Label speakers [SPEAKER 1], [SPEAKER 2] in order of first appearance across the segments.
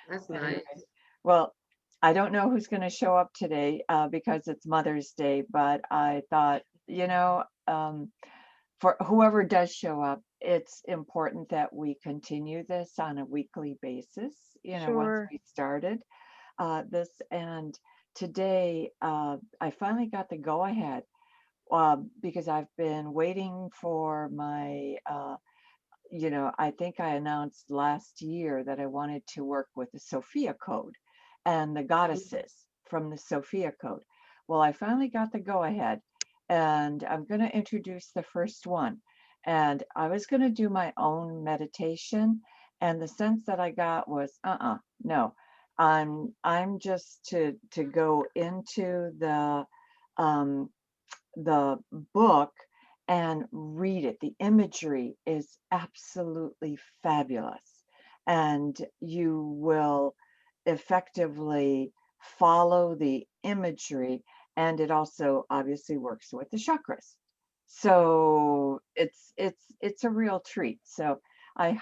[SPEAKER 1] That's
[SPEAKER 2] Anyway,
[SPEAKER 1] nice.
[SPEAKER 2] well, I don't know who's going to show up today because it's Mother's Day, but I thought, for whoever does show up, it's important that we continue this on a weekly basis, once
[SPEAKER 3] Sure.
[SPEAKER 2] we started this. And today, I finally got the go ahead because I've been waiting for I think I announced last year that I wanted to work with the Sophia Code and the goddesses from the Sophia Code. Well, I finally got the go ahead, and I'm going to introduce the first one. And I was going to do my own meditation, and the sense that I got was, no, I'm just to go into um, the book and read it. The imagery is absolutely fabulous. And you will effectively follow the imagery. And it also obviously works with the chakras. So it's a real treat. So I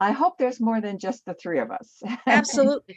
[SPEAKER 2] hope there's more than just the three of us.
[SPEAKER 3] Absolutely.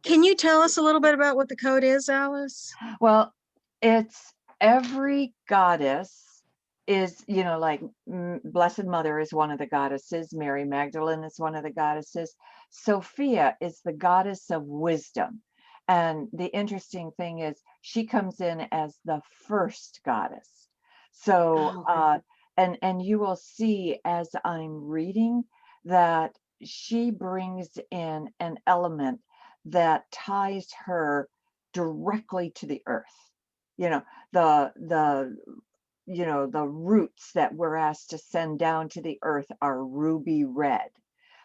[SPEAKER 3] Can you tell us a little bit about what the code is, Alice?
[SPEAKER 2] Well, it's every goddess is, like Blessed Mother is one of the goddesses, Mary Magdalene is one of the goddesses, Sophia is the goddess of wisdom. And the interesting thing is, she comes in as the first goddess. So,
[SPEAKER 1] Oh,
[SPEAKER 2] and you will see as I'm reading that she brings in an element that ties her directly to the earth. You know, the the roots that we're asked to send down to the earth are ruby red,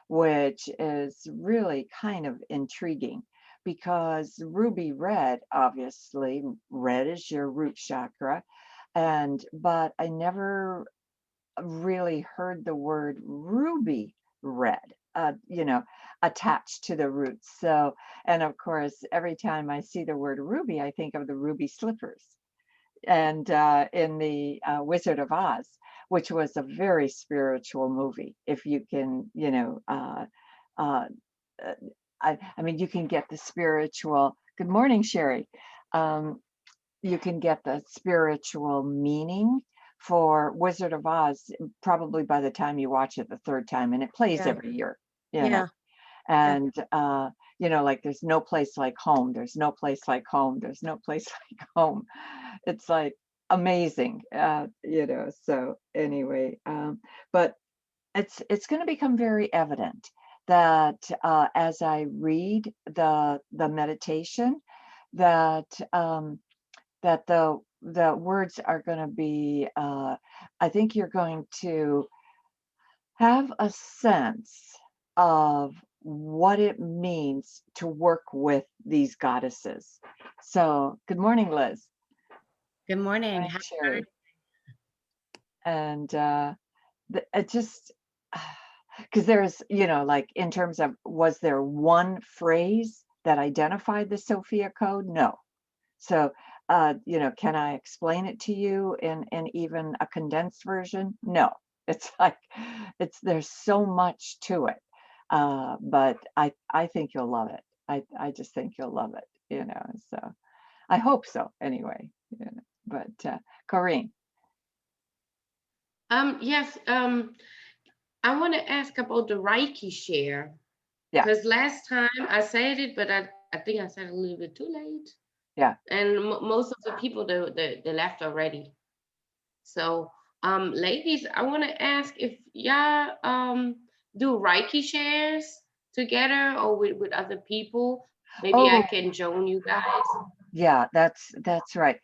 [SPEAKER 2] which is really kind of intriguing because ruby red, obviously, red is your root chakra. And but I never really heard the word ruby red, attached to the roots. So, and of course, every time I see the word ruby, I think of the ruby slippers. And in the Wizard of Oz, which was a very spiritual movie. If you can, uh, uh, I mean, you can get the spiritual. Good morning, Sherry. Um, you can get the spiritual meaning for Wizard of Oz probably by the time you watch it the third time, and it plays
[SPEAKER 3] Yeah.
[SPEAKER 2] every year,
[SPEAKER 3] Yeah. Yeah.
[SPEAKER 2] and like there's no place like home, there's no place like home, there's no place like home. It's like amazing, so anyway, but it's going to become very evident that as I read the meditation, that the words are going to be, I think you're going to have a sense of what it means to work with these goddesses. So good morning, Liz.
[SPEAKER 1] good morning.
[SPEAKER 2] Morning, Sherry. And it just, because there's, like in terms of, was there one phrase that identified the Sophia Code? No. So, can I explain it to you in even a condensed version? No. It's like there's so much to it. But I think you'll love it. I just think you'll love it, so I hope so anyway. But Corrine,
[SPEAKER 1] Yes. I want to ask about the Reiki share
[SPEAKER 2] yeah,
[SPEAKER 1] because last time I said it, but I think I said it a little bit too late,
[SPEAKER 2] yeah.
[SPEAKER 1] and most of the people they left already. So, ladies, I want to ask if y'all do Reiki shares together or with other people. Maybe I
[SPEAKER 2] Oh,
[SPEAKER 1] can join you guys.
[SPEAKER 2] yeah, that's right.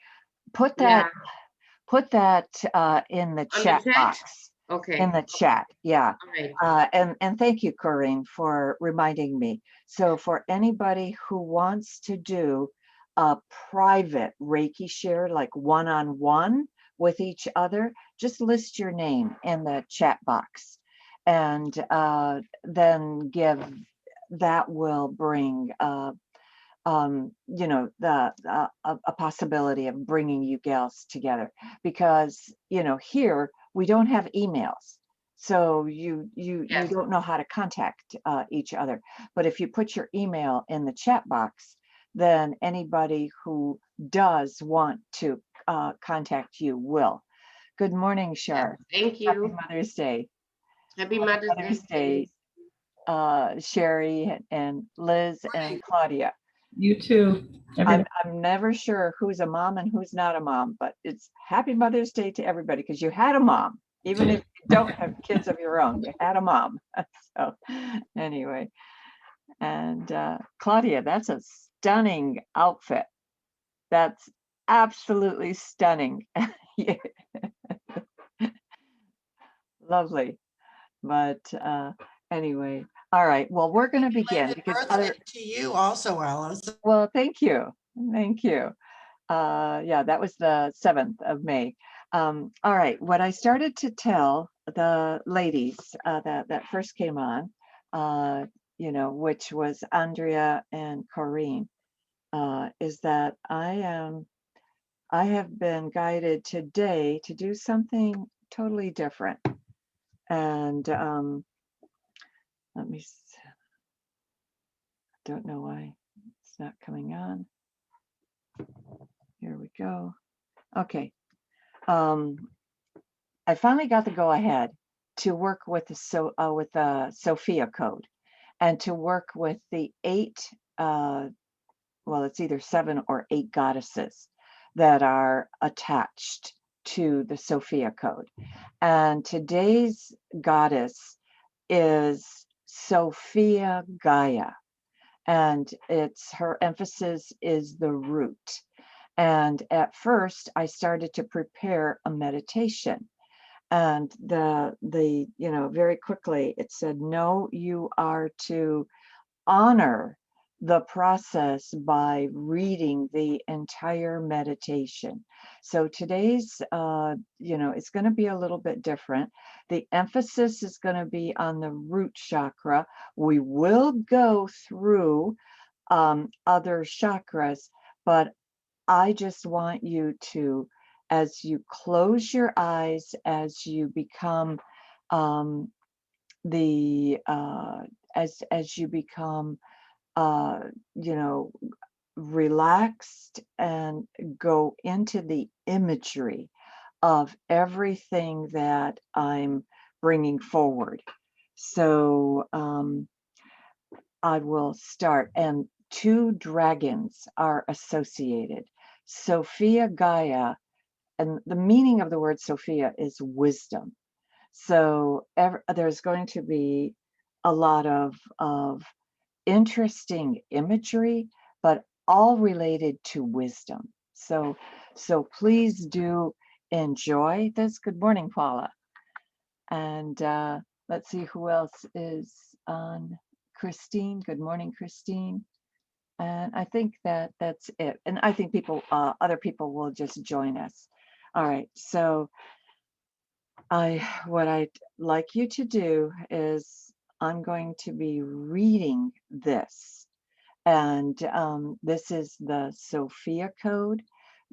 [SPEAKER 2] Put that
[SPEAKER 1] Yeah,
[SPEAKER 2] put that in the
[SPEAKER 1] on the
[SPEAKER 2] chat
[SPEAKER 1] chat.
[SPEAKER 2] box. In
[SPEAKER 1] Okay.
[SPEAKER 2] the chat, yeah.
[SPEAKER 1] All right.
[SPEAKER 2] And thank you, Corinne, for reminding me. So for anybody who wants to do a private Reiki share, like one-on-one with each other, just list your name in the chat box, and then that will bring a possibility of bringing you gals together, because here we don't have emails. So you
[SPEAKER 1] Yes.
[SPEAKER 2] don't know how to contact each other. But if you put your email in the chat box, then anybody who does want to contact you will. Good morning,
[SPEAKER 1] Yes.
[SPEAKER 2] Shar.
[SPEAKER 1] Thank
[SPEAKER 2] Happy
[SPEAKER 1] you.
[SPEAKER 2] Mother's Day.
[SPEAKER 1] Happy
[SPEAKER 2] Happy
[SPEAKER 1] Mother's
[SPEAKER 2] Mother's
[SPEAKER 1] Day,
[SPEAKER 2] Day,
[SPEAKER 1] ladies.
[SPEAKER 2] Sherry and Liz and Claudia.
[SPEAKER 4] You too. Everybody.
[SPEAKER 2] I'm never sure who's a mom and who's not a mom, but it's Happy Mother's Day to everybody because you had a mom. Even if you don't have kids of your own, you had a mom. So anyway, and Claudia, that's a stunning outfit. That's absolutely stunning. Yeah, lovely. But anyway, all right. Well, we're going to begin
[SPEAKER 5] Belated
[SPEAKER 2] because
[SPEAKER 5] birthday to you also, Alice.
[SPEAKER 2] well, thank you. Thank you. Yeah, that was the 7th of May. All right, what I started to tell the ladies that first came on, you know, which was Andrea and Corrine, is that I have been guided today to do something totally different. And let me, don't know why it's not coming on. Here we go. Okay. I finally got the go ahead to work with the Sophia code and to work with the 8 well, it's either 7 or 8 goddesses that are attached to the Sophia code. And today's goddess is Sophia Gaia, and it's her emphasis is the root. And at first I started to prepare a meditation, and the you know, very quickly it said, no, you are to honor the process by reading the entire meditation. So today's you know, it's going to be a little bit different. The emphasis is going to be on the root chakra. We will go through other chakras, but I just want you to, as you close your eyes, as you become the as you become you know, relaxed and go into the imagery of everything that I'm bringing forward. So I will start, and 2 dragons are associated. Sophia Gaia, and the meaning of the word Sophia is wisdom. So there's going to be a lot of interesting imagery, but all related to wisdom. So please do enjoy this. Good morning, Paula. And let's see who else is on. Christine. Good morning, Christine. And I think that's it. And I think other people will just join us. All right. So what I'd like you to do is I'm going to be reading this. And this is the Sophia code.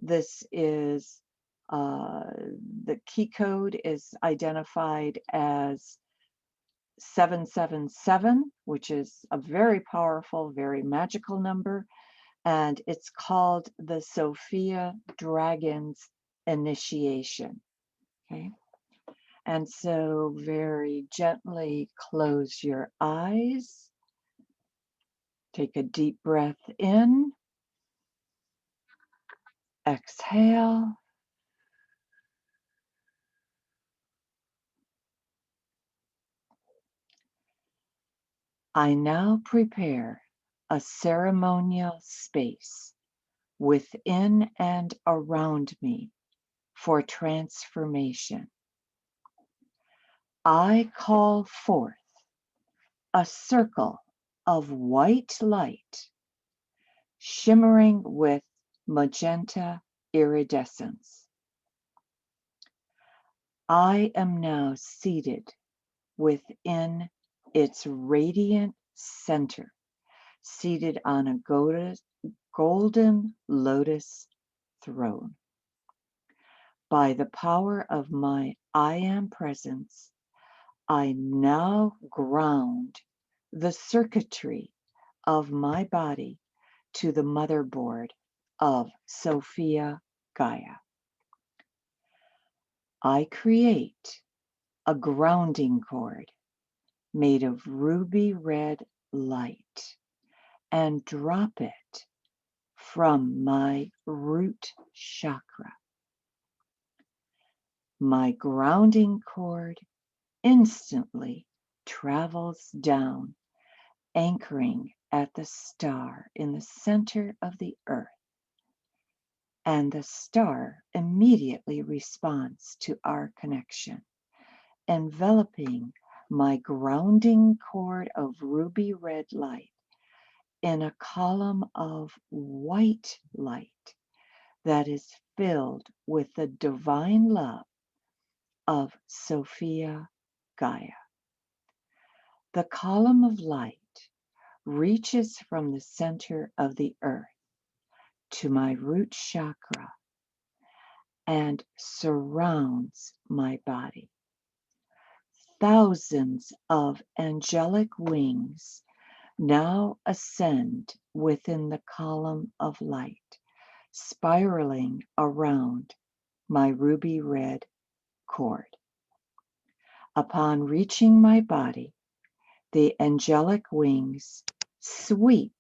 [SPEAKER 2] This is the key code is identified as 777, which is a very powerful, very magical number. And it's called the Sophia Dragon's Initiation. Okay. And so very gently close your eyes. Take a deep breath in. Exhale. I now prepare a ceremonial space within and around me for transformation. I call forth a circle of white light shimmering with magenta iridescence. I am now seated within its radiant center, seated on a golden lotus throne. By the power of my I am presence, I now ground the circuitry of my body to the motherboard of Sophia Gaia. I create a grounding cord made of ruby red light and drop it from my root chakra. My grounding cord instantly travels down, anchoring at the star in the center of the earth. And the star immediately responds to our connection, enveloping my grounding cord of ruby red light in a column of white light that is filled with the divine love of Sophia Gaia. The column of light reaches from the center of the earth to my root chakra and surrounds my body. Thousands of angelic wings now ascend within the column of light, spiraling around my ruby red cord. Upon reaching my body, the angelic wings sweep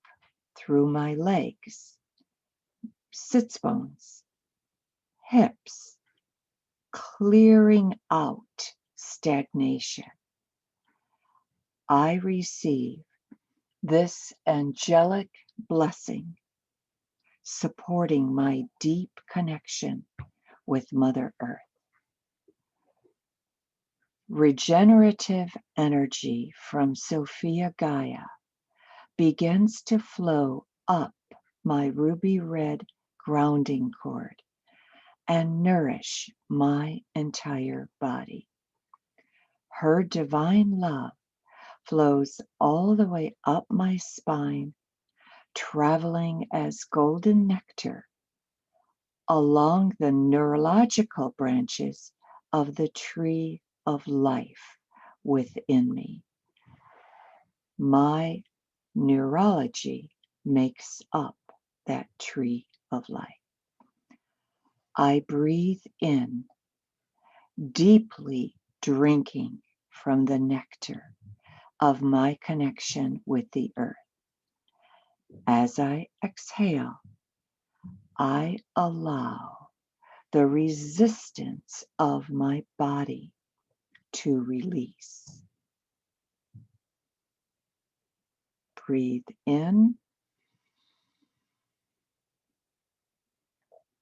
[SPEAKER 2] through my legs, sits bones, hips, clearing out stagnation. I receive this angelic blessing, supporting my deep connection with Mother Earth. Regenerative energy from Sophia Gaia begins to flow up my ruby red grounding cord and nourish my entire body. Her divine love flows all the way up my spine, traveling as golden nectar along the neurological branches of the tree of life within me. My neurology makes up that tree of life. I breathe in, deeply drinking from the nectar of my connection with the earth. As I exhale, I allow the resistance of my body to release. Breathe in,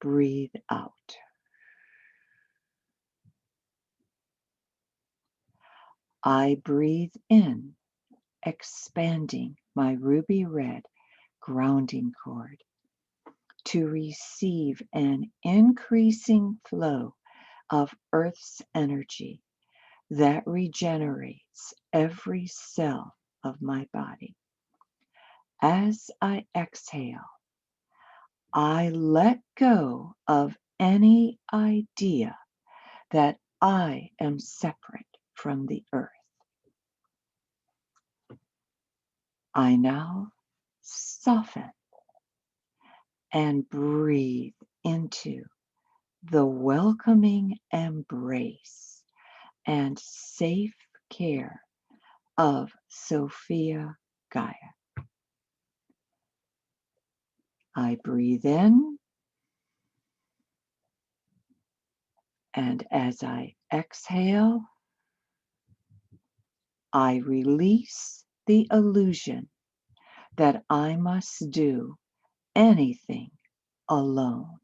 [SPEAKER 2] breathe out. I breathe in, expanding my ruby red grounding cord to receive an increasing flow of Earth's energy that regenerates every cell of my body. As I exhale, I let go of any idea that I am separate from the earth. I now soften and breathe into the welcoming embrace and safe care of Sophia Gaia. I breathe in, and as I exhale, I release the illusion that I must do anything alone.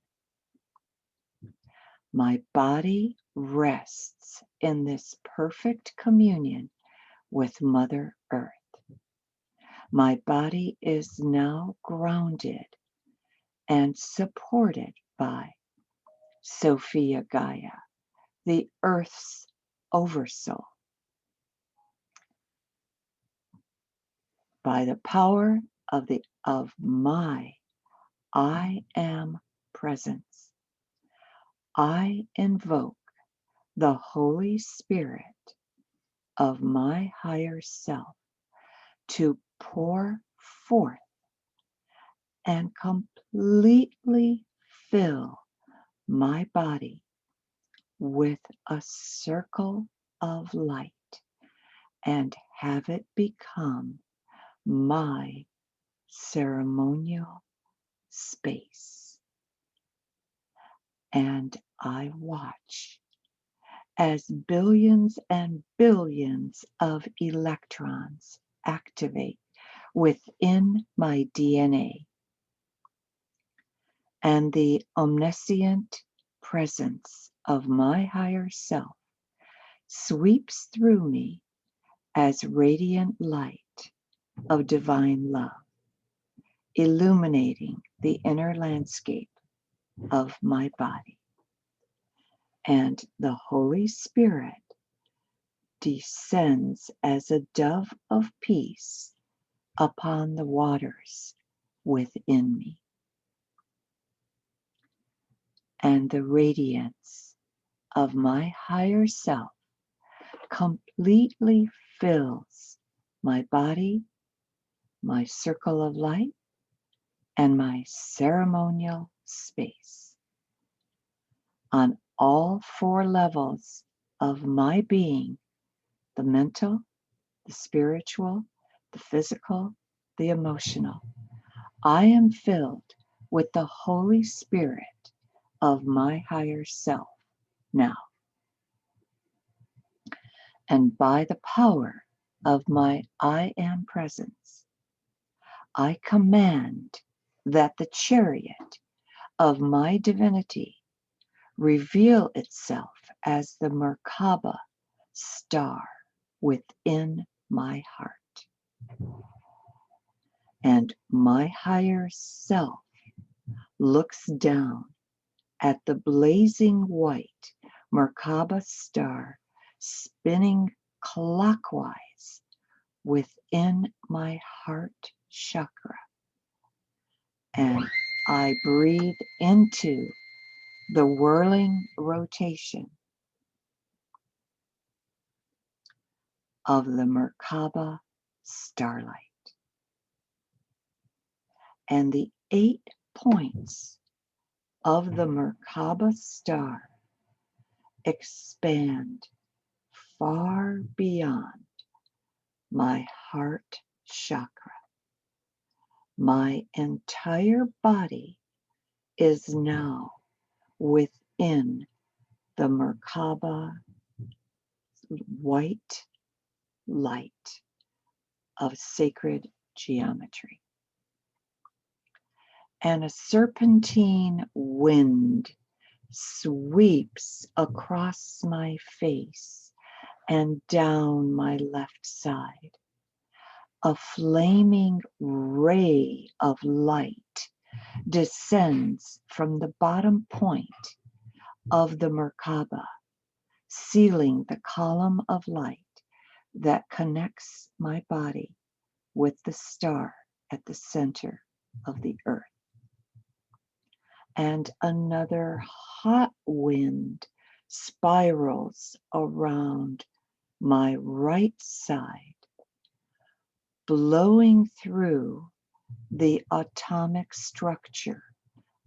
[SPEAKER 2] My body rests in this perfect communion with Mother Earth. My body is now grounded and supported by Sophia Gaia, the Earth's oversoul. By the power of my I am presence, I invoke the Holy Spirit of my higher self to pour forth and completely fill my body with a circle of light and have it become my ceremonial space. And I watch as billions and billions of electrons activate within my DNA, and the omniscient presence of my higher self sweeps through me as radiant light of divine love, illuminating the inner landscape of my body. And the Holy Spirit descends as a dove of peace upon the waters within me. And the radiance of my higher self completely fills my body, my circle of light, and my ceremonial space. On all four levels of my being, the mental, the spiritual, the physical, the emotional, I am filled with the Holy Spirit of my higher self now. And by the power of my I Am presence, I command that the chariot of my divinity reveal itself as the Merkaba star within my heart. And my higher self looks down at the blazing white Merkaba star spinning clockwise within my heart chakra. And I breathe into the whirling rotation of the Merkaba starlight. And the 8 points of the Merkaba star expand far beyond my heart chakra. My entire body is now within the Merkaba white light of sacred geometry. And a serpentine wind sweeps across my face and down my left side. A flaming ray of light descends from the bottom point of the Merkaba, sealing the column of light that connects my body with the star at the center of the earth. And another hot wind spirals around my right side, blowing through the atomic structure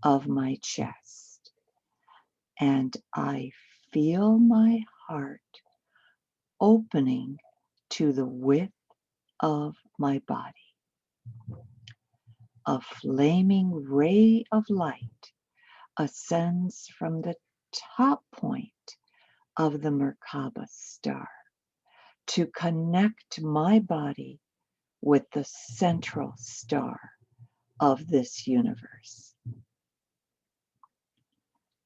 [SPEAKER 2] of my chest. And I feel my heart opening to the width of my body. A flaming ray of light ascends from the top point of the Merkaba star to connect my body with the central star of this universe,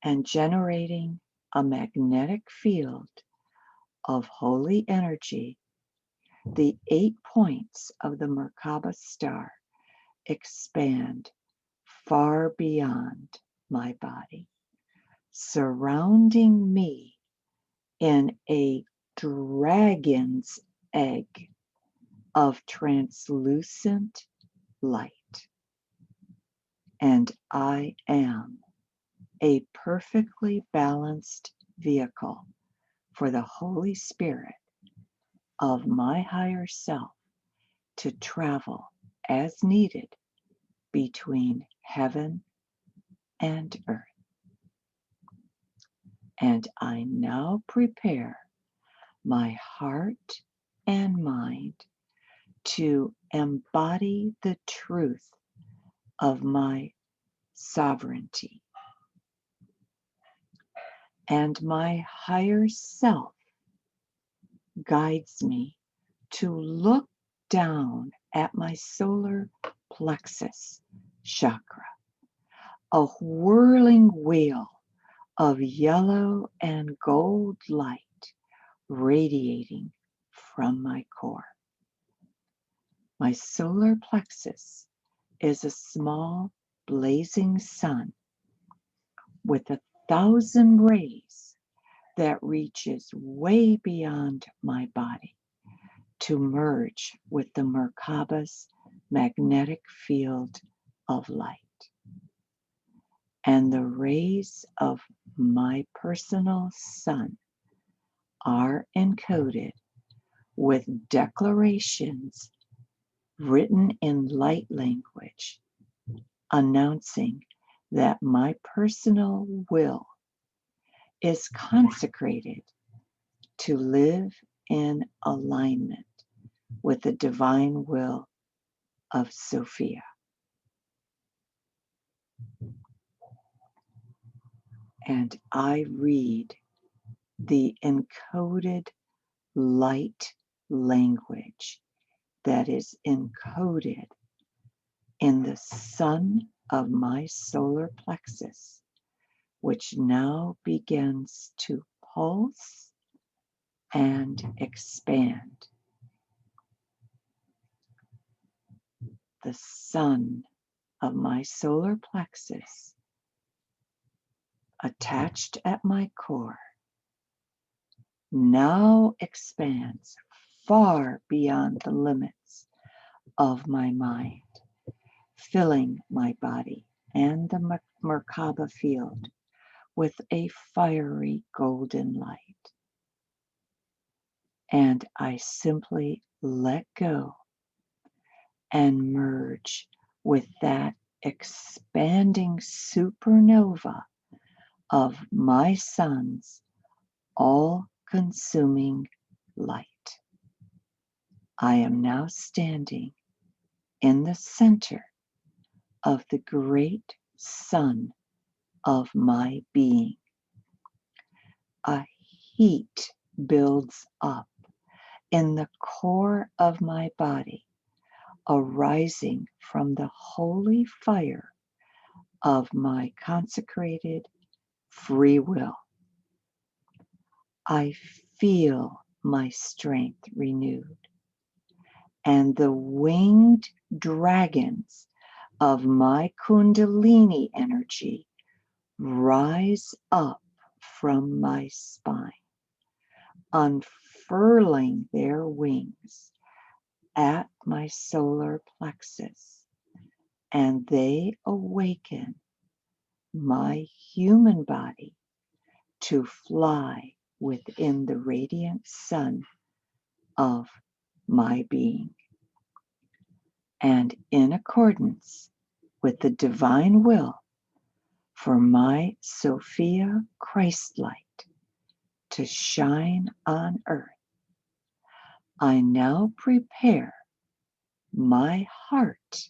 [SPEAKER 2] and generating a magnetic field of holy energy. The 8 points of the Merkaba star expand far beyond my body, surrounding me in a dragon's egg of translucent light. And I am a perfectly balanced vehicle for the Holy Spirit of my higher self to travel as needed between heaven and earth. And I now prepare my heart and mind to embody the truth of my sovereignty. And my higher self guides me to look down at my solar plexus chakra, a whirling wheel of yellow and gold light radiating from my core. My solar plexus is a small blazing sun with 1,000 rays that reaches way beyond my body to merge with the Merkaba's magnetic field of light. And the rays of my personal sun are encoded with declarations written in light language, announcing that my personal will is consecrated to live in alignment with the divine will of Sophia. And I read the encoded light language that is encoded in the sun of my solar plexus, which now begins to pulse and expand. The sun of my solar plexus, attached at my core, now expands far beyond the limits of my mind, filling my body and the Merkaba field with a fiery golden light. And I simply let go and merge with that expanding supernova of my sun's all-consuming light. I am now standing in the center of the great sun of my being. A heat builds up in the core of my body, arising from the holy fire of my consecrated free will. I feel my strength renewed, and the winged dragons of my Kundalini energy rise up from my spine, unfurling their wings at my solar plexus, and they awaken my human body to fly within the radiant sun of my being. And in accordance with the divine will for my Sophia Christ light to shine on earth, I now prepare my heart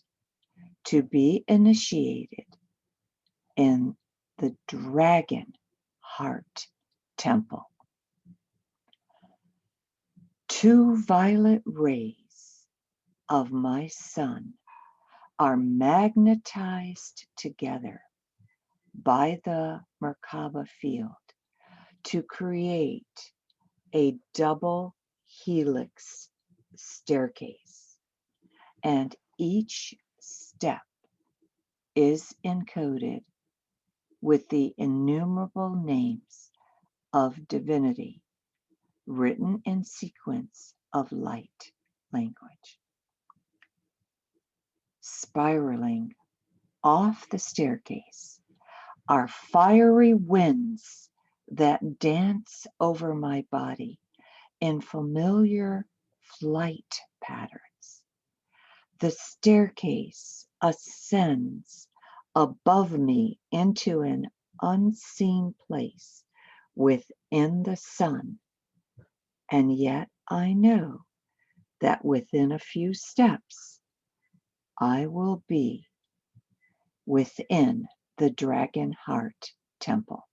[SPEAKER 2] to be initiated in the Dragon Heart Temple. 2 violet rays of my sun are magnetized together by the Merkaba field to create a double helix staircase, and each step is encoded with the innumerable names of divinity written in sequence of light language. Spiraling off the staircase are fiery winds that dance over my body in familiar flight patterns. The staircase ascends above me into an unseen place within the sun, and yet I know that within a few steps I will be within the Dragon Heart Temple.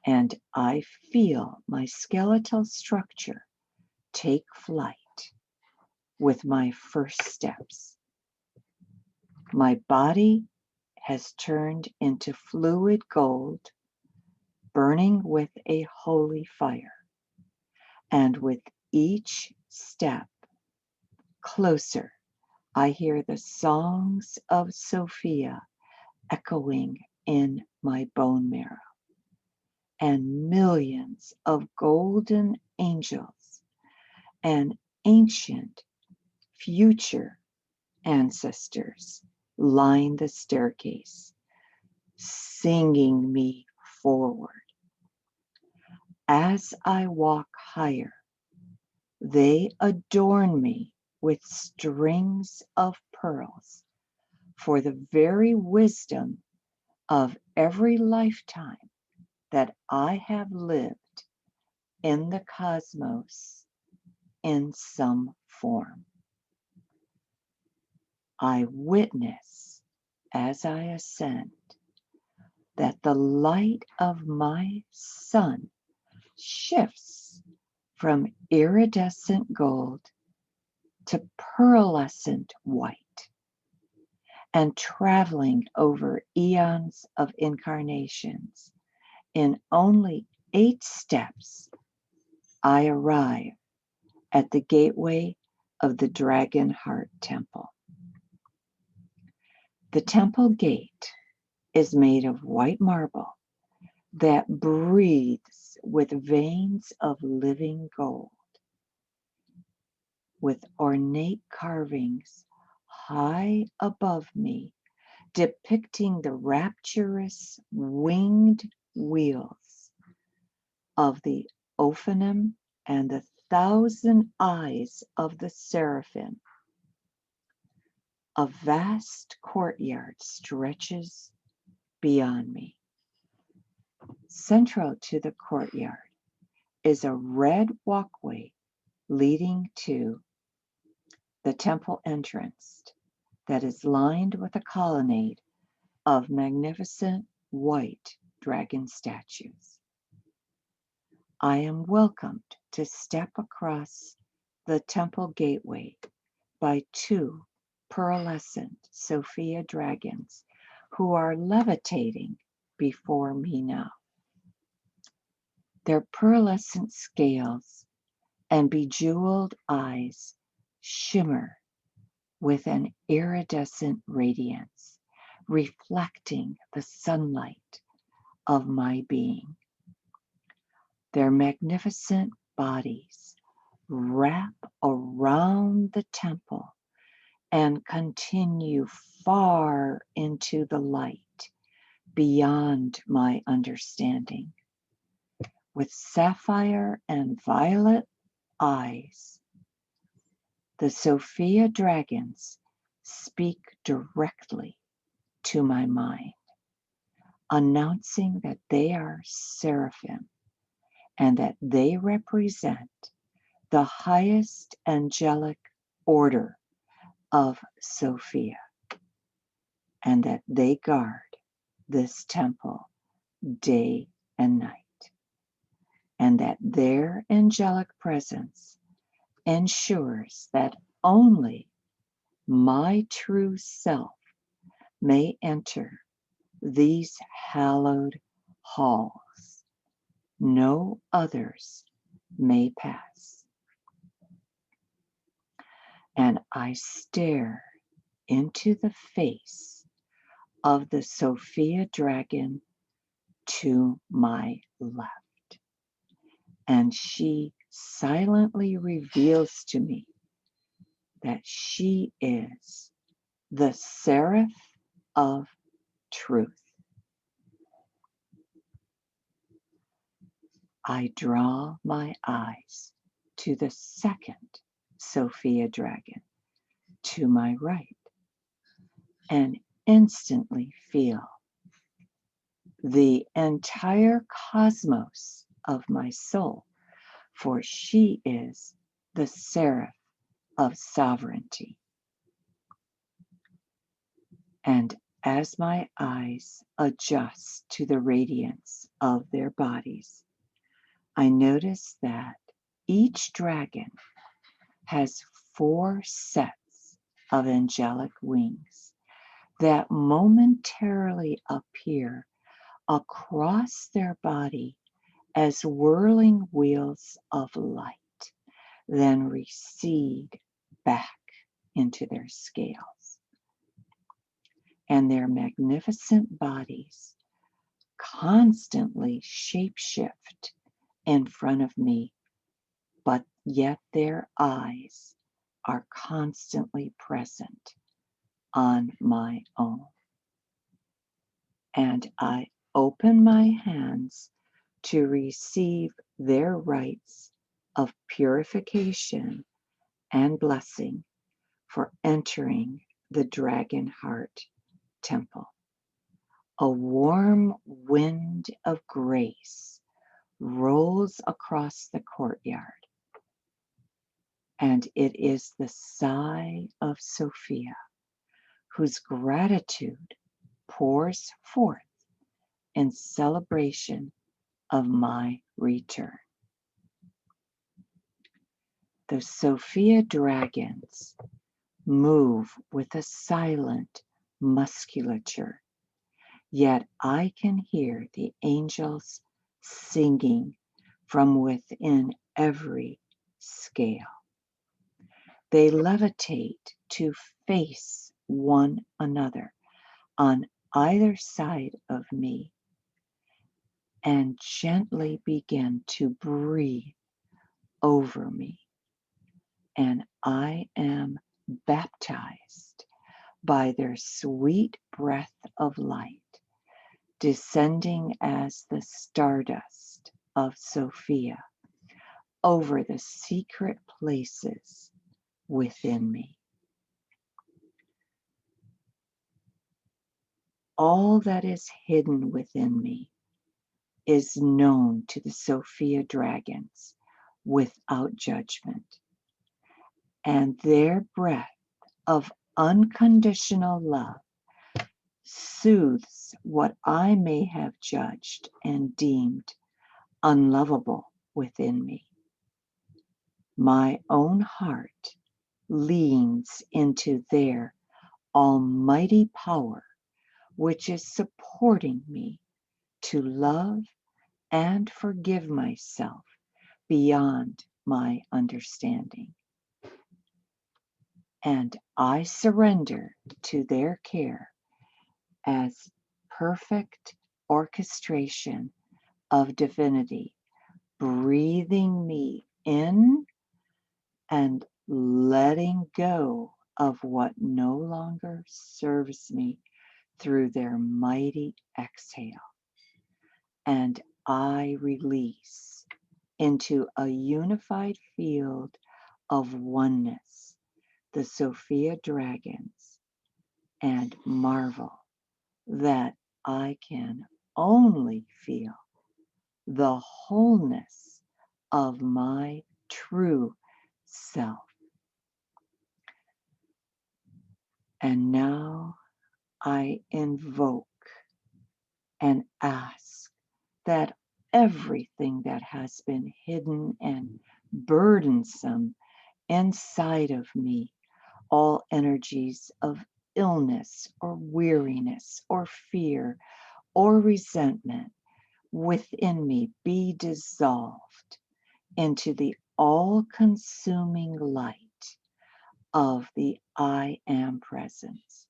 [SPEAKER 2] And I feel my skeletal structure take flight with my first steps. My body has turned into fluid gold, burning with a holy fire. And with each step closer, I hear the songs of Sophia echoing in my bone marrow, and millions of golden angels and ancient future ancestors line the staircase, singing me forward. As I walk higher, they adorn me with strings of pearls for the very wisdom of every lifetime that I have lived in the cosmos in some form. I witness as I ascend that the light of my sun shifts from iridescent gold to pearlescent white, and traveling over eons of incarnations, in only 8 steps, I arrive at the gateway of the Dragon Heart Temple. The temple gate is made of white marble that breathes with veins of living gold, with ornate carvings high above me, depicting the rapturous winged wheels of the Ophanim and the 1,000 eyes of the seraphim. A vast courtyard stretches beyond me. Central to the courtyard is a red walkway leading to the temple entrance that is lined with a colonnade of magnificent white dragon statues. I am welcomed to step across the temple gateway by 2 pearlescent Sophia dragons who are levitating before me now. Their pearlescent scales and bejeweled eyes shimmer with an iridescent radiance, reflecting the sunlight of my being. Their magnificent bodies wrap around the temple and continue far into the light beyond my understanding. With sapphire and violet eyes, the Sophia dragons speak directly to my mind, announcing that they are seraphim and that they represent the highest angelic order of Sophia, and that they guard this temple day and night, and that their angelic presence ensures that only my true self may enter these hallowed halls. No others may pass. And I stare into the face of the Sophia dragon to my left, and she silently reveals to me that she is the seraph of truth. I draw my eyes to the second Sophia dragon to my right and instantly feel the entire cosmos of my soul, for she is the seraph of sovereignty. And as my eyes adjust to the radiance of their bodies, I notice that each dragon has 4 sets of angelic wings that momentarily appear across their body as whirling wheels of light, then recede back into their scales. And their magnificent bodies constantly shapeshift in front of me, but yet their eyes are constantly present on my own. And I open my hands to receive their rites of purification and blessing for entering the Dragon Heart Temple. A warm wind of grace rolls across the courtyard, and it is the sigh of Sophia, whose gratitude pours forth in celebration of my return. The Sophia dragons move with a silent musculature, yet I can hear the angels singing from within every scale. They levitate to face one another on either side of me and gently begin to breathe over me. And I am baptized by their sweet breath of light, descending as the stardust of Sophia over the secret places within me. All that is hidden within me is known to the Sophia dragons without judgment, and their breath of unconditional love soothes what I may have judged and deemed unlovable within me. My own heart leans into their almighty power, which is supporting me to love and forgive myself beyond my understanding. And I surrender to their care as perfect orchestration of divinity, breathing me in and letting go of what no longer serves me through their mighty exhale. And I release into a unified field of oneness the Sophia dragons and marvel that I can only feel the wholeness of my true self. And now I invoke and ask that everything that has been hidden and burdensome inside of me, all energies of illness or weariness or fear or resentment within me, be dissolved into the all-consuming light of the I Am presence.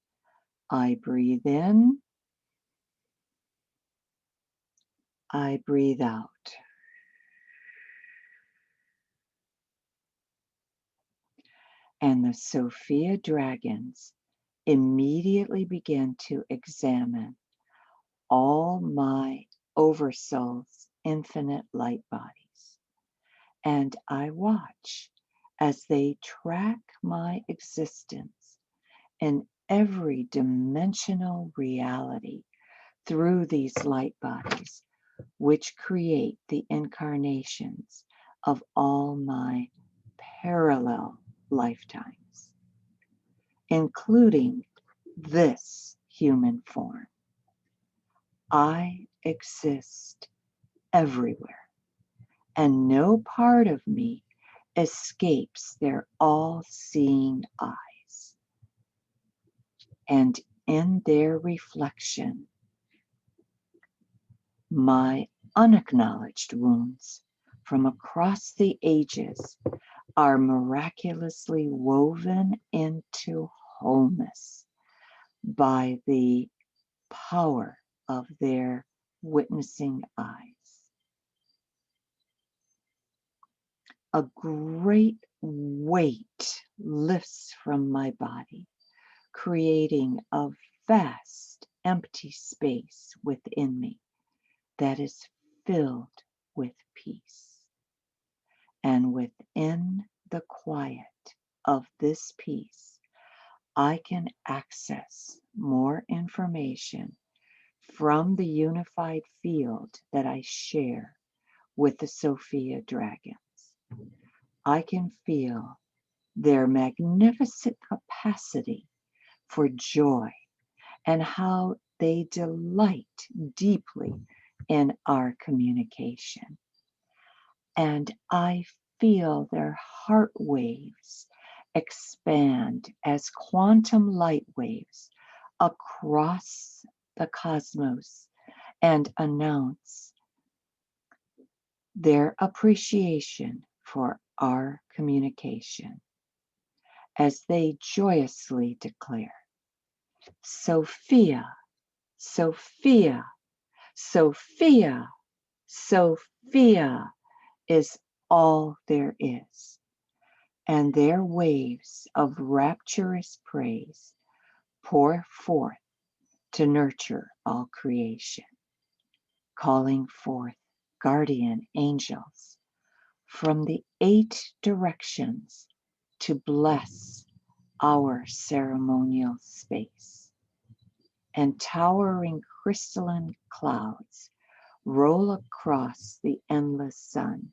[SPEAKER 2] I breathe in, I breathe out. And the Sophia dragons immediately begin to examine all my oversoul's infinite light bodies. and I watch as they track my existence in every dimensional reality through these light bodies, which create the incarnations of all my parallel lifetimes, including this human form. I exist everywhere, and no part of me escapes their all-seeing eyes. And in their reflection, my unacknowledged wounds from across the ages are miraculously woven into wholeness by the power of their witnessing eyes. A great weight lifts from my body, creating a vast empty space within me that is filled with peace. And within the quiet of this peace, I can access more information from the unified field that I share with the Sophia dragons. I can feel their magnificent capacity for joy and how they delight deeply in our communication. And I feel their heart waves expand as quantum light waves across the cosmos and announce their appreciation for our communication as they joyously declare, Sophia, Sophia, Sophia, Sophia is all there is. And their waves of rapturous praise pour forth to nurture all creation, calling forth guardian angels from the 8 directions to bless our ceremonial space. And towering crystalline clouds roll across the endless sun,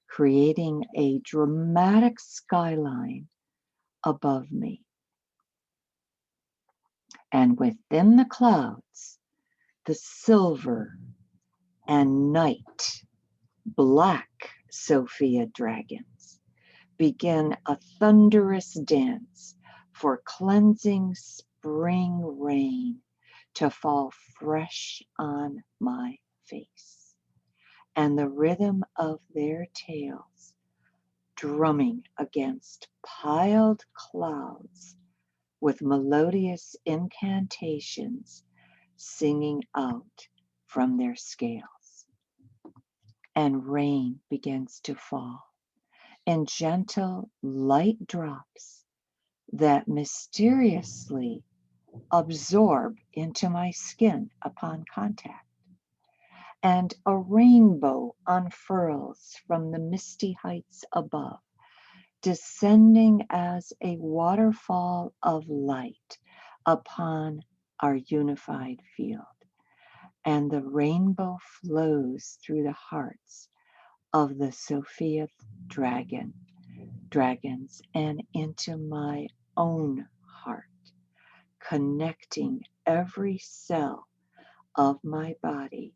[SPEAKER 2] creating a dramatic skyline above me. And within the clouds, the silver and night black Sophia dragons begin a thunderous dance for cleansing spring rain to fall fresh on my face. And the rhythm of their tails drumming against piled clouds with melodious incantations singing out from their scales. And rain begins to fall in gentle light drops that mysteriously absorb into my skin upon contact. And a rainbow unfurls from the misty heights above, descending as a waterfall of light upon our unified field. And the rainbow flows through the hearts of the Sophia dragons and into my own heart, connecting every cell of my body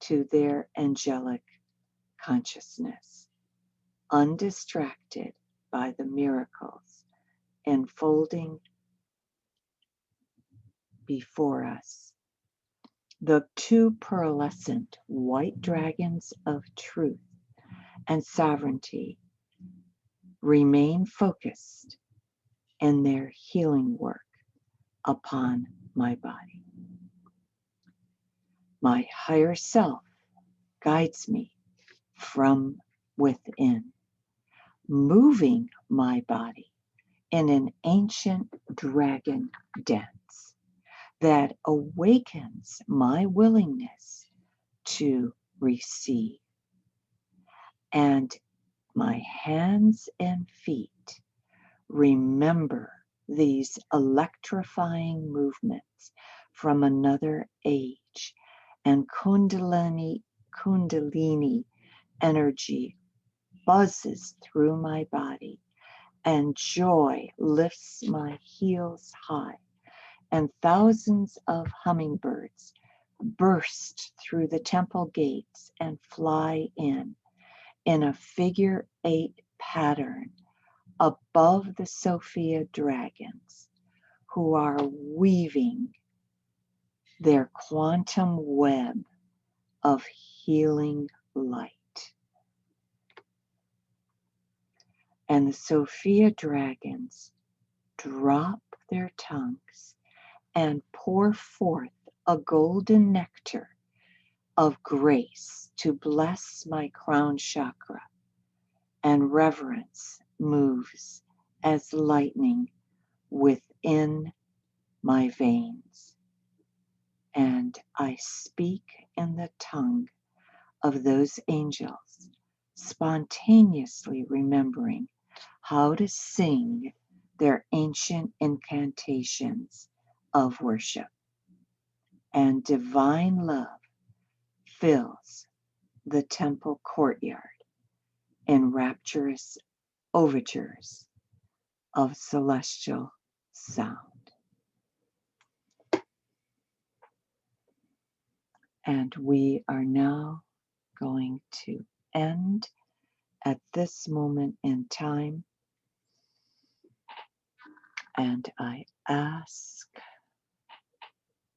[SPEAKER 2] to their angelic consciousness, undistracted by the miracles unfolding before us. The 2 pearlescent white dragons of truth and sovereignty remain focused in their healing work upon my body. My higher self guides me from within, moving my body in an ancient dragon dance that awakens my willingness to receive. And my hands and feet remember these electrifying movements from another age, and kundalini energy buzzes through my body, and joy lifts my heels high, and thousands of hummingbirds burst through the temple gates and fly in a figure 8 pattern above the Sophia dragons, who are weaving their quantum web of healing light. And the Sophia dragons drop their tongues and pour forth a golden nectar of grace to bless my crown chakra, and reverence moves as lightning within my veins. And I speak in the tongue of those angels, spontaneously remembering how to sing their ancient incantations of worship. And divine love fills the temple courtyard in rapturous overtures of celestial sound. And we are now going to end at this moment in time. And I ask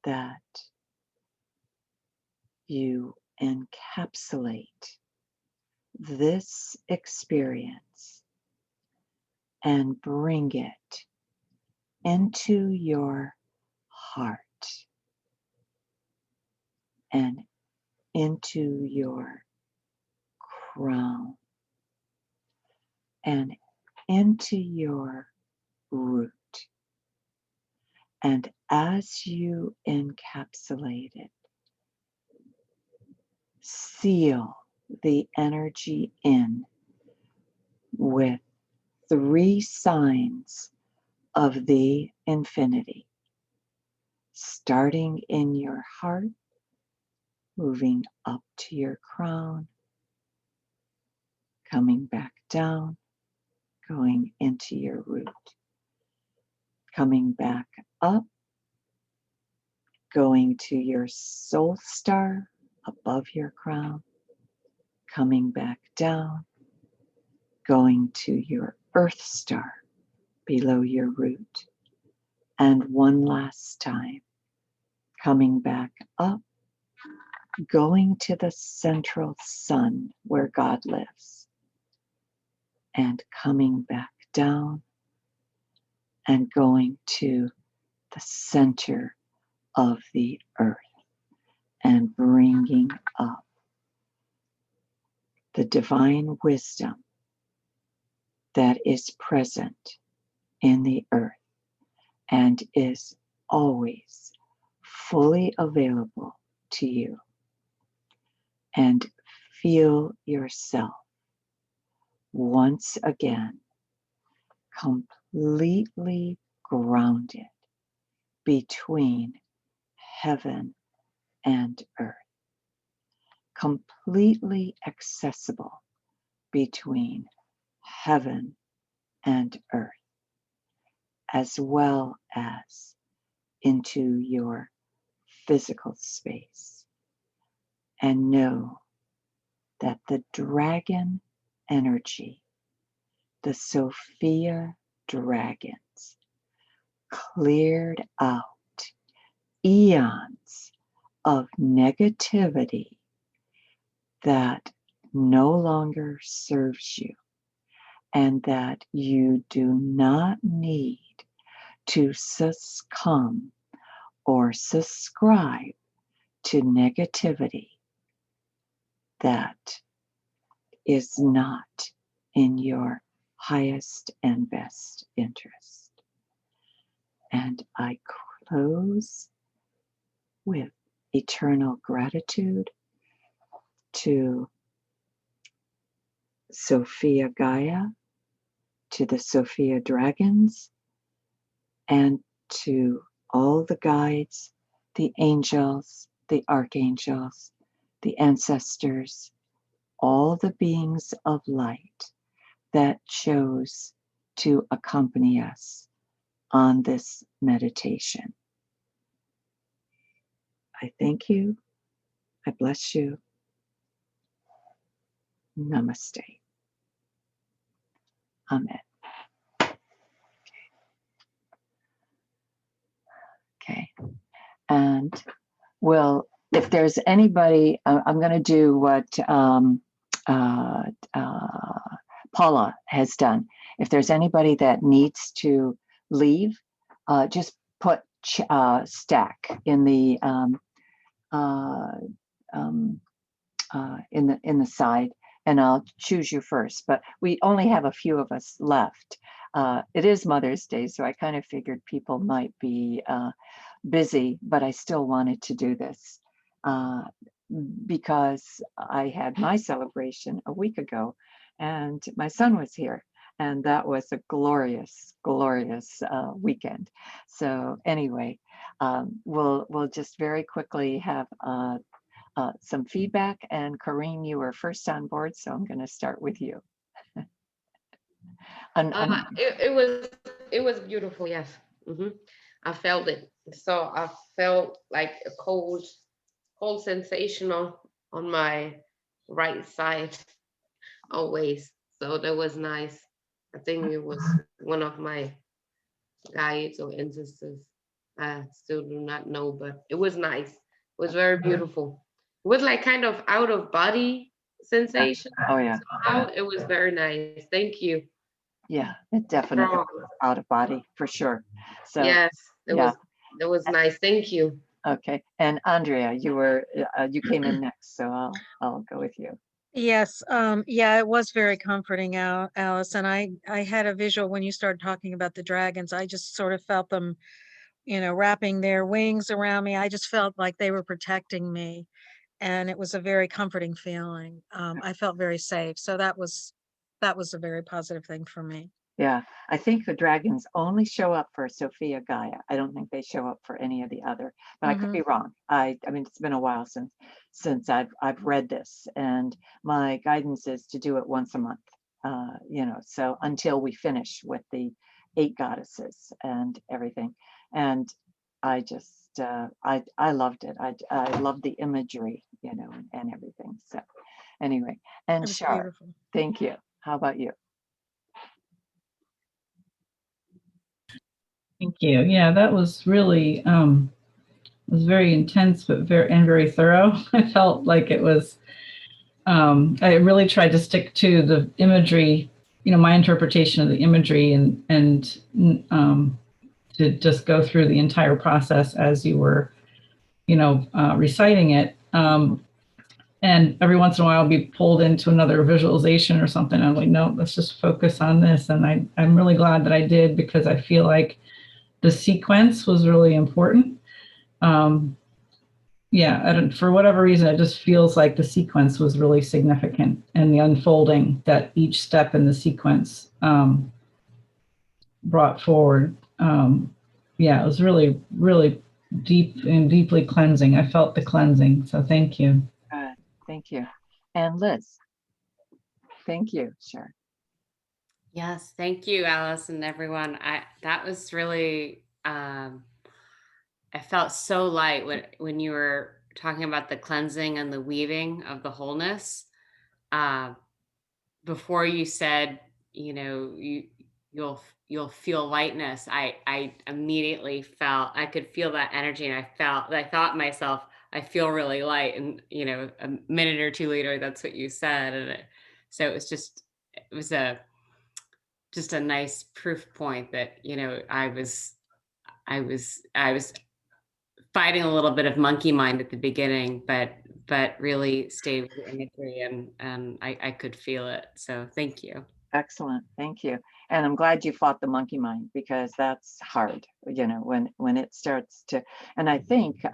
[SPEAKER 2] that you encapsulate this experience and bring it into your heart and into your crown and into your root. And as you encapsulate it, seal the energy in with 3 signs of the infinity, starting in your heart, moving up to your crown, coming back down, going into your root, coming back up, going to your soul star above your crown, coming back down, going to your earth star below your root, and one last time, coming back up, going to the central sun where God lives, and coming back down and going to the center of the earth and bringing up the divine wisdom that is present in the earth and is always fully available to you. And feel yourself once again completely grounded between heaven and earth, completely accessible between heaven and earth, as well as into your physical space. And know that the dragon energy, the Sophia dragons, cleared out eons of negativity that no longer serves you, and that you do not need to succumb or subscribe to negativity that is not in your highest and best interest. And I close with eternal gratitude to Sophia Gaia, to the Sophia dragons, and to all the guides, the angels, the archangels, the ancestors, all the beings of light that chose to accompany us on this meditation. I thank you. I bless you. Namaste. Amen. Okay. And if there's anybody, I'm going to do what uh, Paula has done. If there's anybody that needs to leave, just put stack in the in the side, and I'll choose you first. But we only have a few of us left. It is Mother's Day, so I kind of figured people might be busy, but I still wanted to do this because I had my celebration a week ago, and my son was here. And that was a glorious, glorious weekend. So anyway, we'll just very quickly have some feedback. And Corrine, you were first on board, so I'm going to start with you.
[SPEAKER 1] It was beautiful. Yes, I felt it. So I felt like a cold sensation on my right side always. So that was nice. I think it was one of my guides or ancestors. I still do not know, but it was nice. It was very beautiful. It was like kind of out of body sensation.
[SPEAKER 2] Oh yeah.
[SPEAKER 1] Somehow it was very nice. Thank you.
[SPEAKER 2] Yeah, it definitely was out of body for sure. So
[SPEAKER 1] yes,
[SPEAKER 2] yeah,
[SPEAKER 1] that was nice. Thank you.
[SPEAKER 2] Okay, and Andrea, you came in next, so I'll go with you.
[SPEAKER 3] Yes, yeah, it was very comforting, Alice. And I had a visual when you started talking about the dragons. I just sort of felt them, wrapping their wings around me. I just felt like they were protecting me, and it was a very comforting feeling. I felt very safe, so that was a very positive thing for me.
[SPEAKER 2] Yeah, I think the dragons only show up for Sophia Gaia. I don't think they show up for any of the other, but I could be wrong. I mean, it's been a while since I've read this, and my guidance is to do it once a month. So until we finish with the 8 goddesses and everything, and I just I loved it. I loved the imagery, and everything. So anyway, and
[SPEAKER 3] It was
[SPEAKER 2] Shar,
[SPEAKER 3] beautiful.
[SPEAKER 2] thank you. How about you?
[SPEAKER 4] Thank you. Yeah, that was really was very intense, but very thorough. I felt like it was. I really tried to stick to the imagery, my interpretation of the imagery, and to just go through the entire process as you were, reciting it. And every once in a while, I'll be pulled into another visualization or something. I'm like, no, let's just focus on this. And I'm really glad that I did, because I feel like the sequence was really important. And for whatever reason, it just feels like the sequence was really significant, and the unfolding that each step in the sequence brought forward. It was really, really deep and deeply cleansing. I felt the cleansing. So thank you.
[SPEAKER 2] Thank you. And Liz, thank you. Sure.
[SPEAKER 6] Yes, thank you, Alice, and everyone. That was really I felt so light when you were talking about the cleansing and the weaving of the wholeness. Before you said, you'll feel lightness. I immediately felt, I could feel that energy, and I thought myself, I feel really light. And a minute or two later, that's what you said, and so it was just a nice proof point that I was fighting a little bit of monkey mind at the beginning, but really stayed with the imagery, and I could feel it. So thank you.
[SPEAKER 2] Excellent. Thank you. And I'm glad you fought the monkey mind, because that's hard, when it starts to, and I think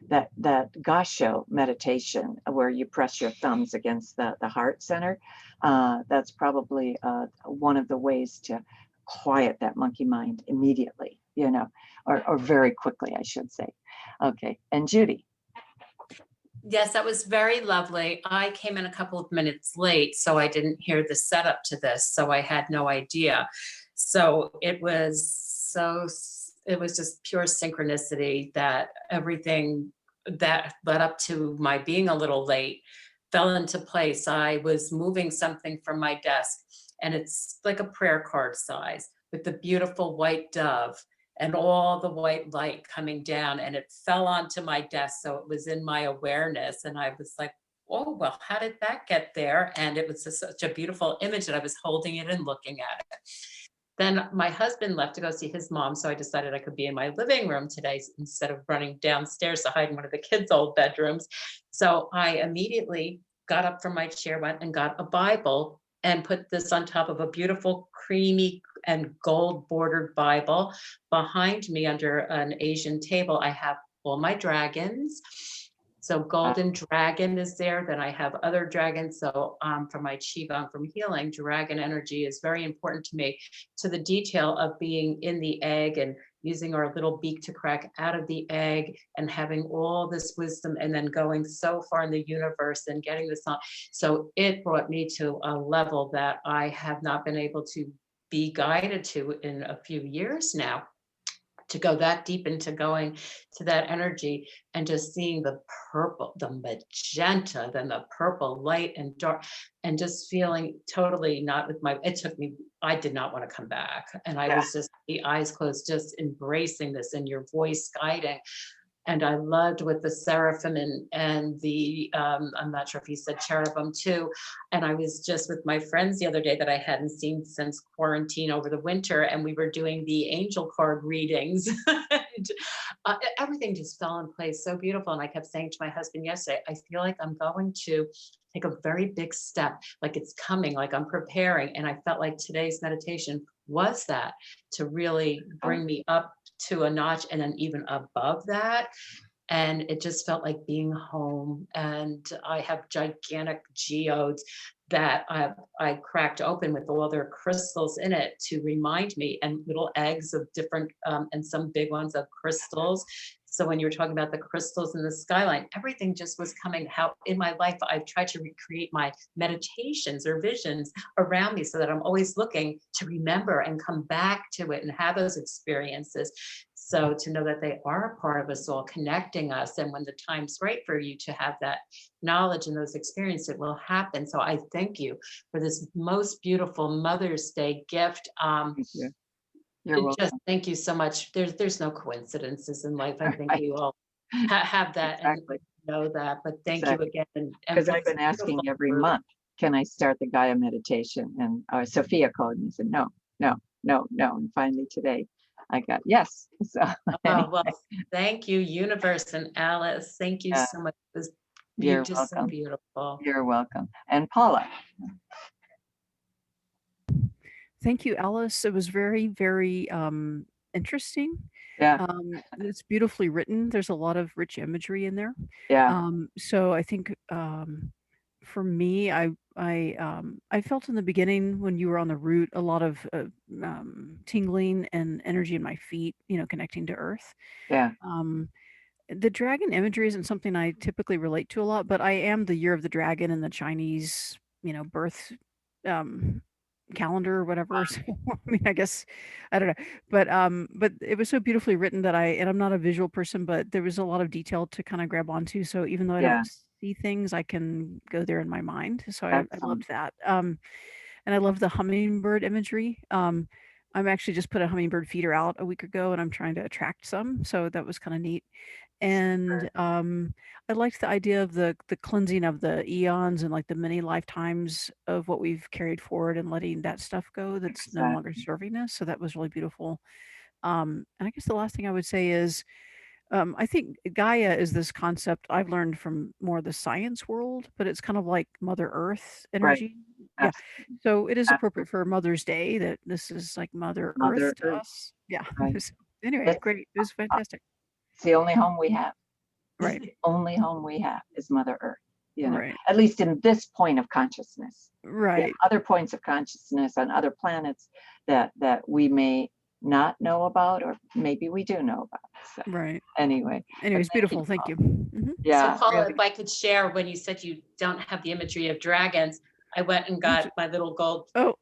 [SPEAKER 2] that gasho meditation where you press your thumbs against the heart center. That's probably one of the ways to quiet that monkey mind immediately, or very quickly, I should say. Okay, and Judy.
[SPEAKER 7] Yes, that was very lovely. I came in a couple of minutes late, so I didn't hear the setup to this, so I had no idea. So it was just pure synchronicity that everything that led up to my being a little late fell into place. I was moving something from my desk, and it's like a prayer card size with the beautiful white dove and all the white light coming down, and it fell onto my desk. So it was in my awareness. And I was like, oh, well, how did that get there? And it was just such a beautiful image that I was holding it and looking at it. Then my husband left to go see his mom. So I decided I could be in my living room today instead of running downstairs to hide in one of the kids' old bedrooms. So I immediately got up from my chair, went and got a Bible and put this on top of a beautiful creamy and gold bordered Bible. Behind me under an Asian table, I have all my dragons. So golden dragon is there. Then I have other dragons. So for my qigong from healing, dragon energy is very important to me, to the detail of being in the egg and using our little beak to crack out of the egg and having all this wisdom and then going so far in the universe and getting this on. So it brought me to a level that I have not been able to be guided to in a few years now, to go that deep into going to that energy and just seeing the purple, the magenta, then the purple light and dark, and just feeling totally not with my, it took me, I did not want to come back. And I was just, the eyes closed, just embracing this and your voice guiding. And I loved with the seraphim and the, I'm not sure if he said cherubim too. And I was just with my friends the other day that I hadn't seen since quarantine over the winter. And we were doing the angel card readings. And, everything just fell in place so beautiful. And I kept saying to my husband yesterday, I feel like I'm going to take a very big step, like it's coming, like I'm preparing. And I felt like today's meditation was that, to really bring me up to a notch and then even above that. And it just felt like being home. And I have gigantic geodes that I cracked open with all their crystals in it to remind me, and little eggs of different, and some big ones of crystals. So when you were talking about the crystals in the skyline, everything just was coming. How in my life I've tried to recreate my meditations or visions around me so that I'm always looking to remember and come back to it and have those experiences. So to know that they are a part of us all, connecting us, and when the time's right for you to have that knowledge and those experiences, it will happen. So I thank you for this most beautiful Mother's Day gift.
[SPEAKER 2] Thank you. You're welcome.
[SPEAKER 7] Just thank you so much. There's no coincidences in life. I think
[SPEAKER 2] Right.
[SPEAKER 7] we all have that
[SPEAKER 2] Exactly.
[SPEAKER 7] and know that. But thank
[SPEAKER 2] Exactly.
[SPEAKER 7] you again. And
[SPEAKER 2] Because
[SPEAKER 7] for
[SPEAKER 2] I've
[SPEAKER 7] this
[SPEAKER 2] been asking
[SPEAKER 7] beautiful
[SPEAKER 2] every
[SPEAKER 7] group.
[SPEAKER 2] month, can I start the Gaia meditation? And Sophia called me and said, no, no, no, no. And finally today I got yes. So
[SPEAKER 7] Oh, well,
[SPEAKER 2] anyway,
[SPEAKER 7] thank you, universe and Alice. Thank you so much. It was
[SPEAKER 2] you're
[SPEAKER 7] just so
[SPEAKER 2] welcome.
[SPEAKER 7] beautiful.
[SPEAKER 2] You're welcome. And Paula.
[SPEAKER 8] Thank you, Alice. It was very, very interesting.
[SPEAKER 2] Yeah,
[SPEAKER 8] It's beautifully written. There's a lot of rich imagery in there.
[SPEAKER 2] yeah,
[SPEAKER 8] So I think for me, I felt in the beginning when you were on the route a lot of tingling and energy in my feet, connecting to earth.
[SPEAKER 2] yeah.
[SPEAKER 8] Um, the dragon imagery isn't something I typically relate to a lot, but I am the year of the dragon in the Chinese, birth um, calendar or whatever. So, I mean, I guess I don't know, but it was so beautifully written that and I'm not a visual person, but there was a lot of detail to kind of grab onto. So even though I
[SPEAKER 2] Yeah,
[SPEAKER 8] don't see things, I can go there in my mind. So I
[SPEAKER 2] excellent.
[SPEAKER 8] loved that. And I love the hummingbird imagery. I'm actually just put a hummingbird feeder out a week ago, and I'm trying to attract some. So that was kind of neat. And I liked the idea of the cleansing of the eons and like the many lifetimes of what we've carried forward and letting that stuff go that's no longer
[SPEAKER 2] Exactly.
[SPEAKER 8] serving us. So that was really beautiful. And I guess the last thing I would say is I think Gaia is this concept I've learned from more the science world, but it's kind of like Mother Earth
[SPEAKER 2] Right.
[SPEAKER 8] energy. Yeah.
[SPEAKER 2] Absolutely.
[SPEAKER 8] So it is appropriate
[SPEAKER 2] Absolutely.
[SPEAKER 8] for Mother's Day that this is like Mother Earth
[SPEAKER 2] Mother
[SPEAKER 8] to
[SPEAKER 2] Earth.
[SPEAKER 8] us. Yeah.
[SPEAKER 2] Right.
[SPEAKER 8] So anyway,
[SPEAKER 2] It's,
[SPEAKER 8] great. It was fantastic.
[SPEAKER 2] it's the only home we have. This is
[SPEAKER 8] Right.
[SPEAKER 2] the only home we have is Mother Earth,
[SPEAKER 8] Right.
[SPEAKER 2] at least in this point of consciousness. We have
[SPEAKER 8] Right.
[SPEAKER 2] other points of consciousness on other planets that we may not know about, or maybe we do know about. So
[SPEAKER 8] Right.
[SPEAKER 2] anyway,
[SPEAKER 8] Anyways,
[SPEAKER 2] thank you,
[SPEAKER 8] beautiful. Thank
[SPEAKER 2] Paul.
[SPEAKER 8] you. Mhm.
[SPEAKER 2] Yeah,
[SPEAKER 7] So Paula,
[SPEAKER 2] really.
[SPEAKER 7] if I could share, when you said you don't have the imagery of dragons, I went and got my little
[SPEAKER 8] Oh.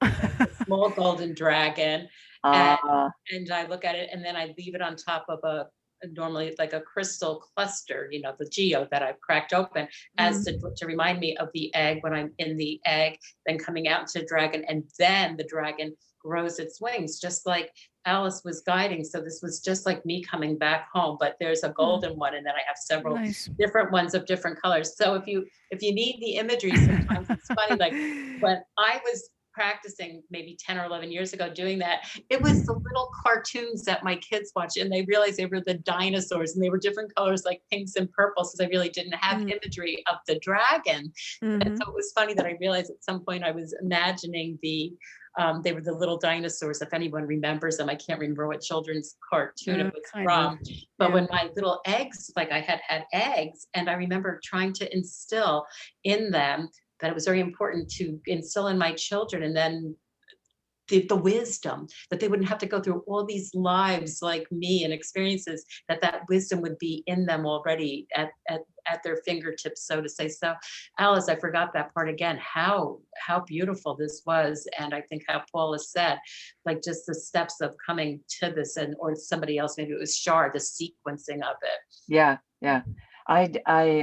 [SPEAKER 7] small golden dragon, and
[SPEAKER 2] Uh,
[SPEAKER 7] I look at it, and then I leave it on top of a normally like a crystal cluster, the geo that I've cracked open, as
[SPEAKER 8] Mm.
[SPEAKER 7] to remind me of the egg when I'm in the egg, then coming out into the dragon, and then the dragon grows its wings, just like Alice was guiding. So this was just like me coming back home, but there's a golden one, and then I have several
[SPEAKER 8] Nice.
[SPEAKER 7] different ones of different colors. So if you need the imagery, sometimes it's funny. Like when I was practicing maybe 10 or 11 years ago doing that, it was the little cartoons that my kids watched, and they realized they were the dinosaurs, and they were different colors like pinks and purples, because I really didn't have
[SPEAKER 8] Mm.
[SPEAKER 7] imagery of the dragon. And
[SPEAKER 8] Mhm.
[SPEAKER 7] so it was funny that I realized at some point I was imagining they were the little dinosaurs. If anyone remembers them, I can't remember what children's cartoon it was
[SPEAKER 8] Kind
[SPEAKER 7] from.
[SPEAKER 8] of.
[SPEAKER 7] But
[SPEAKER 8] Yeah.
[SPEAKER 7] when my little eggs, like I had eggs, and I remember trying to instill in them that it was very important to instill in my children, and then the wisdom, that they wouldn't have to go through all these lives like me and experiences, that wisdom would be in them already at their fingertips, so to say. So Alice, I forgot that part again, how beautiful this was. And I think how Paula said, like just the steps of coming to this, and or somebody else, maybe it was Shar, the sequencing of it.
[SPEAKER 2] yeah, yeah.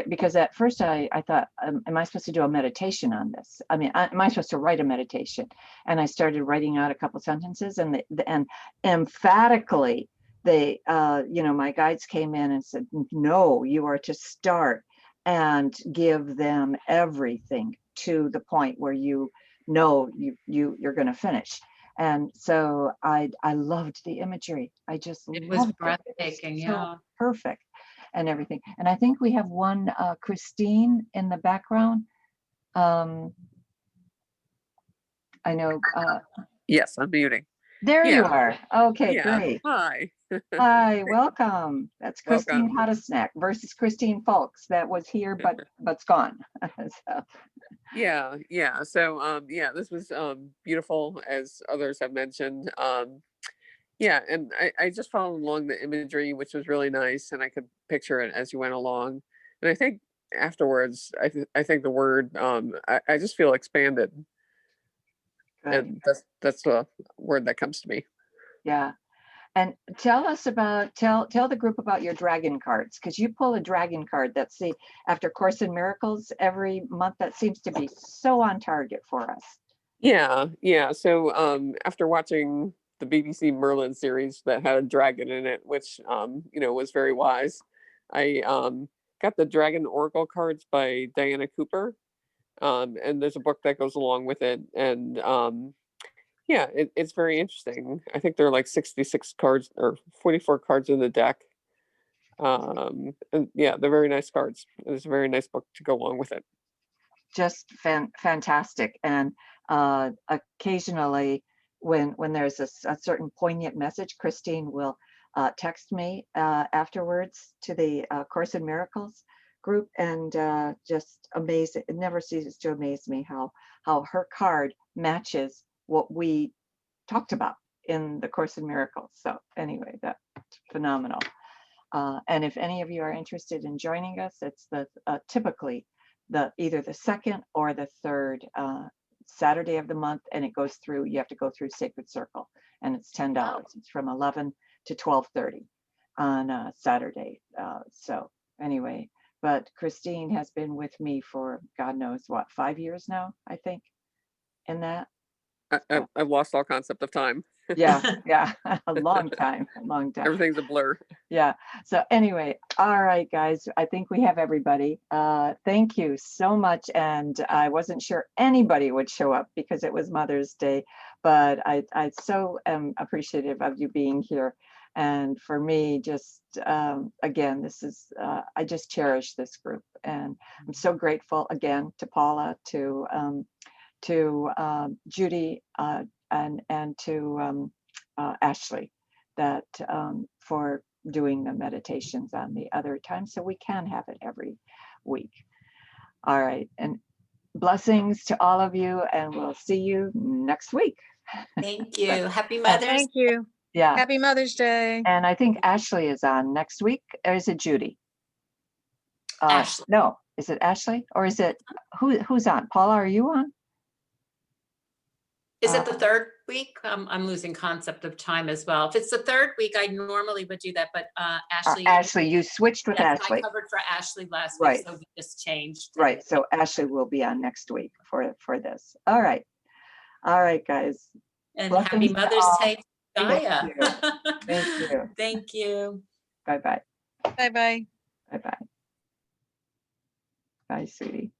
[SPEAKER 2] Because at first I thought, am I supposed to do a meditation on this? I mean, am I supposed to write a meditation? And I started writing out a couple sentences, and and emphatically they, my guides came in and said, no, you are to start and give them everything to the point where you're going to finish. And so I loved the imagery. I just
[SPEAKER 7] It was
[SPEAKER 2] loved it. It was
[SPEAKER 7] breathtaking,
[SPEAKER 2] so
[SPEAKER 7] yeah.
[SPEAKER 2] perfect and everything. And I think we have one Christine in the background. I know.
[SPEAKER 9] Yes, I'm muting.
[SPEAKER 2] There you
[SPEAKER 9] Yeah.
[SPEAKER 2] are. Okay,
[SPEAKER 9] Yeah.
[SPEAKER 2] great.
[SPEAKER 9] Hi.
[SPEAKER 2] Hi, welcome. That's Christine
[SPEAKER 9] Welcome.
[SPEAKER 2] Hudisnack versus Christine Fulks that was here but's gone. So,
[SPEAKER 9] Yeah, yeah. So yeah, this was beautiful, as others have mentioned. Yeah, and I just followed along the imagery, which was really nice, and I could picture it as you went along. And I think afterwards, I think the word I just feel expanded,
[SPEAKER 2] good.
[SPEAKER 9] and that's the word that comes to me.
[SPEAKER 2] Yeah. And tell the group about your dragon cards, because you pull a dragon card that's after Course in Miracles every month. That seems to be so on target for us.
[SPEAKER 9] Yeah, yeah. So after watching the BBC Merlin series that had a dragon in it, which was very wise, I got the Dragon Oracle cards by Diana Cooper. And there's a book that goes along with it. And yeah, it's very interesting. I think there are like 66 cards or 44 cards in the deck. And yeah, they're very nice cards. There's a very nice book to go along with it.
[SPEAKER 2] Just fantastic. And occasionally when there's a certain poignant message, Christine will text me afterwards to the Course in Miracles group, and just amazing. It never ceases to amaze me how her card matches what we talked about in the Course in Miracles. So anyway, that's phenomenal. And if any of you are interested in joining us, it's typically either the second or the third Saturday of the month, and you have to go through Sacred Circle, and it's $10. It's from 11 to 12:30 on Saturday. So anyway, but Christine has been with me for God knows what, 5 years now, I think, in that.
[SPEAKER 9] I've lost all concept of time.
[SPEAKER 2] Yeah, a long time.
[SPEAKER 9] Everything's a blur.
[SPEAKER 2] Yeah. So anyway, all right, guys, I think we have everybody. Thank you so much. And I wasn't sure anybody would show up because it was Mother's Day, but I so am appreciative of you being here. And for me, just again, this is I just cherish this group, and I'm so grateful again to Paula, to Judy, and to Ashley, that for doing the meditations on the other time, so we can have it every week. All right, and blessings to all of you, and we'll see you next week.
[SPEAKER 7] Thank you. Happy Mother's
[SPEAKER 3] Thank you.
[SPEAKER 2] Yeah,
[SPEAKER 3] Happy Mother's Day.
[SPEAKER 2] and I think Ashley is on next week, or is it Judy?
[SPEAKER 7] Ashley.
[SPEAKER 2] No, is it Ashley, or is it, who's on? Paula, are you on?
[SPEAKER 7] Is it the third week? I'm losing concept of time as well. If it's the third week, I normally would do that, but Ashley.
[SPEAKER 2] Ashley, you switched with
[SPEAKER 7] Yes,
[SPEAKER 2] Ashley.
[SPEAKER 7] I covered for Ashley last
[SPEAKER 2] Right.
[SPEAKER 7] week, so we just changed.
[SPEAKER 2] Right, so Ashley will be on next week for this. All right, guys.
[SPEAKER 7] And
[SPEAKER 2] Blessings
[SPEAKER 7] happy
[SPEAKER 2] to
[SPEAKER 7] Mother's
[SPEAKER 2] all.
[SPEAKER 7] Day,
[SPEAKER 2] Thank
[SPEAKER 7] Gaia.
[SPEAKER 2] you. Thank you.
[SPEAKER 7] Thank you.
[SPEAKER 2] Bye-bye.
[SPEAKER 3] Bye-bye.
[SPEAKER 2] Bye-bye. Bye, sweetie.